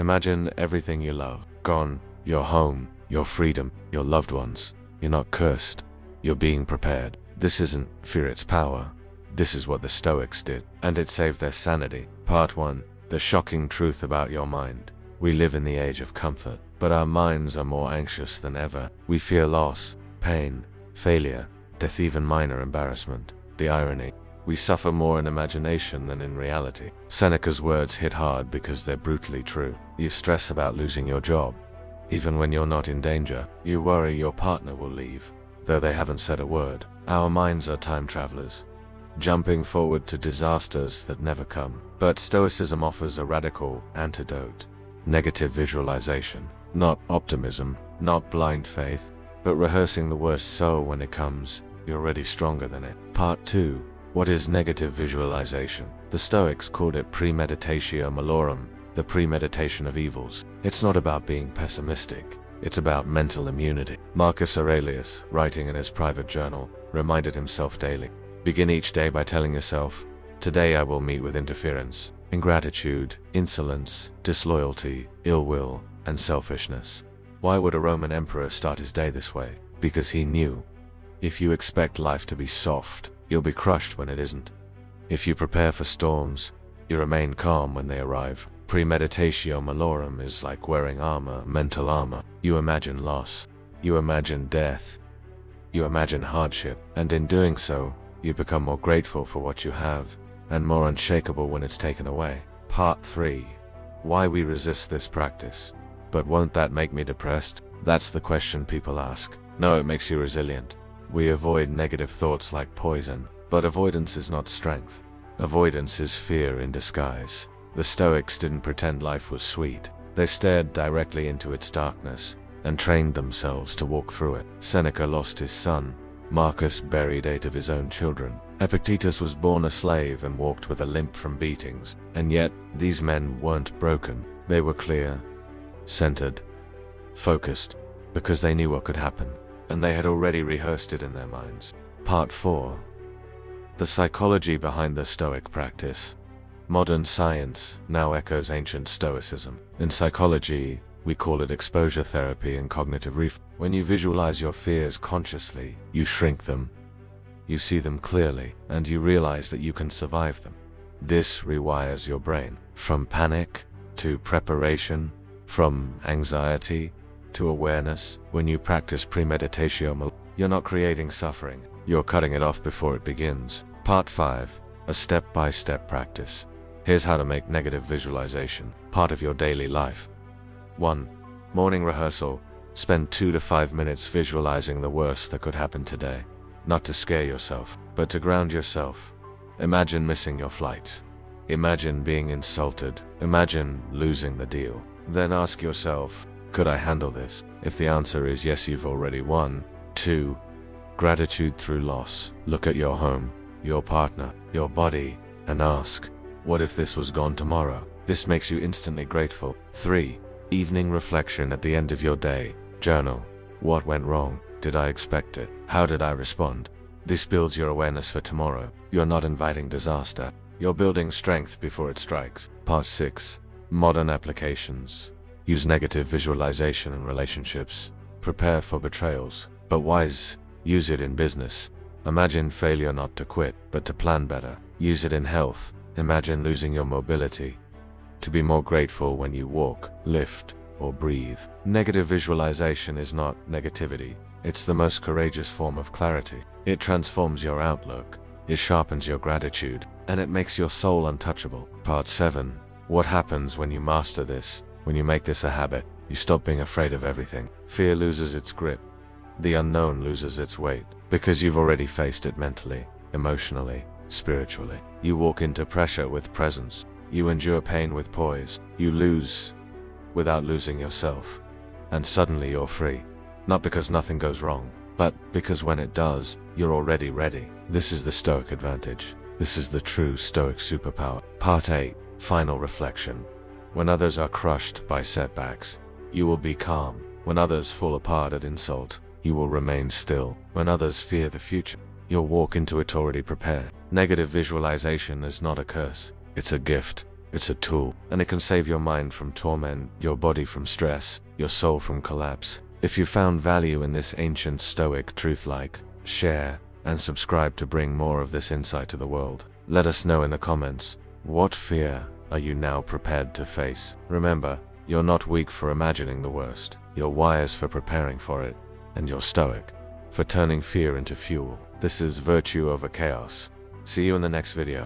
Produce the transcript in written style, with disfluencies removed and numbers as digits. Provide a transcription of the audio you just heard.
Imagine everything you love gone, your home, your freedom, your loved ones. You're not cursed. You're being prepared. This isn't fear its power. This is what the Stoics did, and it saved their sanity. Part 1. The shocking truth about your mind. We live in the age of comfort, but our minds are more anxious than ever. We fear loss, pain, failure, death, even minor embarrassment. The irony. We suffer more in imagination than in reality. Seneca's words hit hard because they're brutally true. You stress about losing your job. Even when you're not in danger, you worry your partner will leave, though they haven't said a word. Our minds are time travelers, jumping forward to disasters that never come. But Stoicism offers a radical antidote. Negative visualization. Not optimism, not blind faith, but rehearsing the worst so when it comes, you're already stronger than it. Part 2. What is negative visualization? The Stoics called it premeditatio malorum, the premeditation of evils. It's not about being pessimistic, it's about mental immunity. Marcus Aurelius, writing in his private journal, reminded himself daily. Begin each day by telling yourself, today I will meet with interference, ingratitude, insolence, disloyalty, ill will, and selfishness. Why would a Roman emperor start his day this way? Because he knew. If you expect life to be soft, you'll be crushed when it isn't. If you prepare for storms, you remain calm when they arrive. Premeditatio malorum is like wearing armor, mental armor. You imagine loss. You imagine death. You imagine hardship. And in doing so, you become more grateful for what you have, and more unshakable when it's taken away. Part 3. Why we resist this practice. But won't that make me depressed? That's the question people ask. No, it makes you resilient. We avoid negative thoughts like poison, but avoidance is not strength. Avoidance is fear in disguise. The Stoics didn't pretend life was sweet. They stared directly into its darkness and trained themselves to walk through it. Seneca lost his son. Marcus buried 8 of his own children. Epictetus was born a slave and walked with a limp from beatings. And yet, these men weren't broken. They were clear, centered, focused, because they knew what could happen, and they had already rehearsed it in their minds. Part 4. The psychology behind the Stoic practice. Modern science now echoes ancient Stoicism. In psychology, we call it exposure therapy and cognitive reframing. When you visualize your fears consciously, you shrink them, you see them clearly, and you realize that you can survive them. This rewires your brain. From panic to preparation, from anxiety to awareness. When you practice premeditatio, you're not creating suffering, you're cutting it off before it begins. Part 5. A step-by-step practice. Here's how to make negative visualization part of your daily life. 1. Morning rehearsal. Spend 2 to 5 minutes visualizing the worst that could happen today. Not to scare yourself, but to ground yourself. Imagine missing your flight. Imagine being insulted. Imagine losing the deal. Then ask yourself, could I handle this? If the answer is yes, you've already won. 2. Gratitude through loss. Look at your home, your partner, your body, and ask, what if this was gone tomorrow? This makes you instantly grateful. 3. Evening reflection at the end of your day. Journal. What went wrong? Did I expect it? How did I respond? This builds your awareness for tomorrow. You're not inviting disaster. You're building strength before it strikes. Part 6. Modern applications. Use negative visualization in relationships. Prepare for betrayals. But wise. Use it in business. Imagine failure, not to quit, but to plan better. Use it in health. Imagine losing your mobility. To be more grateful when you walk, lift, or breathe. Negative visualization is not negativity. It's the most courageous form of clarity. It transforms your outlook. It sharpens your gratitude. And it makes your soul untouchable. Part 7. What happens when you master this? When you make this a habit, you stop being afraid of everything. Fear loses its grip. The unknown loses its weight. Because you've already faced it mentally, emotionally, spiritually. You walk into pressure with presence. You endure pain with poise. You lose without losing yourself. And suddenly you're free. Not because nothing goes wrong, but because when it does, you're already ready. This is the Stoic advantage. This is the true Stoic superpower. Part 8. Final reflection. When others are crushed by setbacks, you will be calm. When others fall apart at insult, you will remain still. When others fear the future, you'll walk into it already prepared. Negative visualization is not a curse. It's a gift. It's a tool, and it can save your mind from torment, your body from stress, your soul from collapse. If you found value in this ancient Stoic truth, like, share, and subscribe to bring more of this insight to the world. Let us know in the comments, what fear are you now prepared to face? Remember, you're not weak for imagining the worst. You're wise for preparing for it, and you're stoic for turning fear into fuel. This is virtue over chaos. See you in the next video.